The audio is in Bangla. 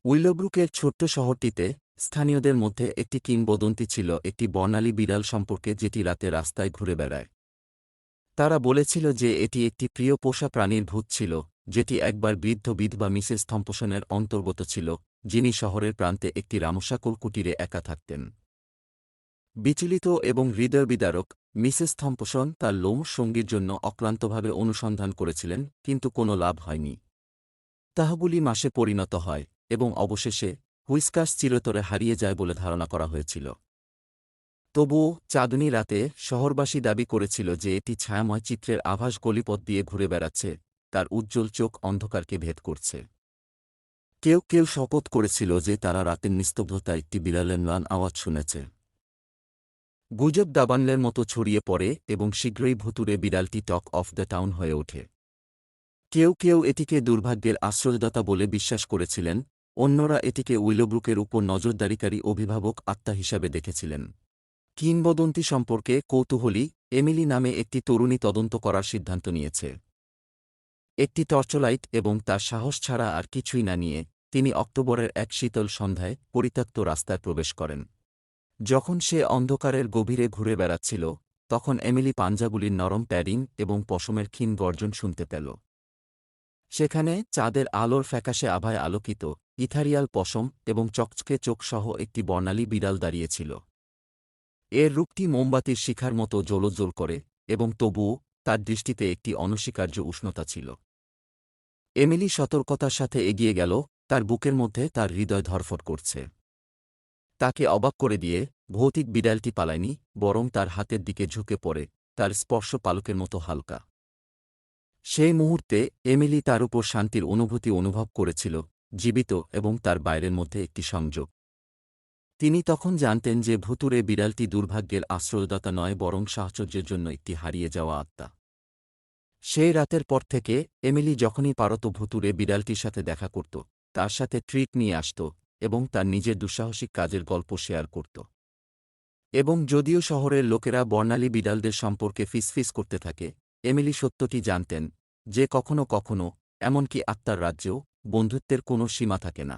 উইলোব্রুকের ছোট্ট শহরটিতে স্থানীয়দের মধ্যে একটি কিংবদন্তি ছিল একটি বর্ণালী বিড়াল সম্পর্কে যেটি রাতে রাস্তায় ঘুরে বেড়ায়। তারা বলেছিল যে এটি একটি প্রিয় পোষা প্রাণীর ভূত ছিল, যেটি একবার বৃদ্ধ বিধবা মিসেস থম্পসনের অন্তর্গত ছিল, যিনি শহরের প্রান্তে একটি রামসাকল কুটিরে একা থাকতেন। বিচলিত এবং হৃদয়বিদারক, মিসেস থম্পসন তার লোম সঙ্গীর জন্য অক্লান্তভাবে অনুসন্ধান করেছিলেন, কিন্তু কোনো লাভ হয়নি। তহবিলি মাসে পরিণত হয় এবং অবশেষে হুইস্কাস চিরতরে হারিয়ে যায় বলে ধারণা করা হয়েছিল। তবুও চাঁদনী রাতে শহরবাসী দাবি করেছিল যে এটি ছায়াময় চিত্রের আভাস গলিপথ দিয়ে ঘুরে বেড়াচ্ছে, তার উজ্জ্বল চোখ অন্ধকারকে ভেদ করছে। কেউ কেউ শপথ করেছিল যে তারা রাতের নিস্তব্ধতায় একটি বিড়ালের ম্লান আওয়াজ শুনেছে। গুজব দাবানলের মতো ছড়িয়ে পড়ে এবং শীঘ্রই ভুতুড়ে বিড়ালটি টক অফ দ্য টাউন হয়ে ওঠে। কেউ কেউ এটিকে দুর্ভাগ্যের আশ্রয়দাতা বলে বিশ্বাস করেছিলেন, অন্যরা এটিকে উইলোব্রুকের উপর নজরদারিকারী অভিভাবক আত্মা হিসাবে দেখেছিলেন। কিংবদন্তি সম্পর্কে কৌতূহলী এমিলি নামে একটি তরুণী তদন্ত করার সিদ্ধান্ত নিয়েছে। একটি টর্চলাইট এবং তার সাহস ছাড়া আর কিছুই না নিয়ে তিনি অক্টোবরের এক শীতল সন্ধ্যায় পরিত্যক্ত রাস্তায় প্রবেশ করেন। যখন সে অন্ধকারের গভীরে ঘুরে বেড়াচ্ছিল, তখন এমিলি পাঞ্জাগুলির নরম প্যাডিং এবং পশমের ক্ষীণ গর্জন শুনতে পেল। সেখানে চাঁদের আলোর ফ্যাকাশে আভায় আলোকিত ইথারিয়াল পশম এবং চকচকে চোখসহ একটি বর্ণালী বিড়াল দাঁড়িয়েছিল। এর রূপটি মোমবাতির শিখার মতো জ্বলজ্বল করে, এবং তবুও তার দৃষ্টিতে একটি অনস্বীকার্য উষ্ণতা ছিল। এমিলি সতর্কতার সাথে এগিয়ে গেল, তার বুকের মধ্যে তার হৃদয় ধড়ফড় করছে। তাকে অবাক করে দিয়ে ভৌতিক বিড়ালটি পালায়নি, বরং তার হাতের দিকে ঝুঁকে পড়ে, তার স্পর্শ পালকের মতো হালকা। সেই মুহূর্তে এমিলি তার উপর শান্তির অনুভূতি অনুভব করেছিল, জীবিত এবং তার বাইরের মধ্যে একটি সংযোগ। তিনি তখন জানতেন যে ভুতুড়ে বিড়ালটি দুর্ভাগ্যের আশ্রয়দাতা নয়, বরং সাহচর্যের জন্য একটি হারিয়ে যাওয়া আত্মা। সেই রাতের পর থেকে এমিলি যখনই পারত ভুতুড়ে বিড়ালটির সাথে দেখা করত, তার সাথে ট্রিট নিয়ে আসত এবং তার নিজের দুঃসাহসিক কাজের গল্প শেয়ার করত। এবং যদিও শহরের লোকেরা বর্ণালী বিড়ালদের সম্পর্কে ফিসফিস করতে থাকে, এমিলি সত্যটি জানতেন যে কখনো কখনো, এমনকি আত্মার রাজ্যেও, বন্ধুত্বের কোনো সীমা থাকে না।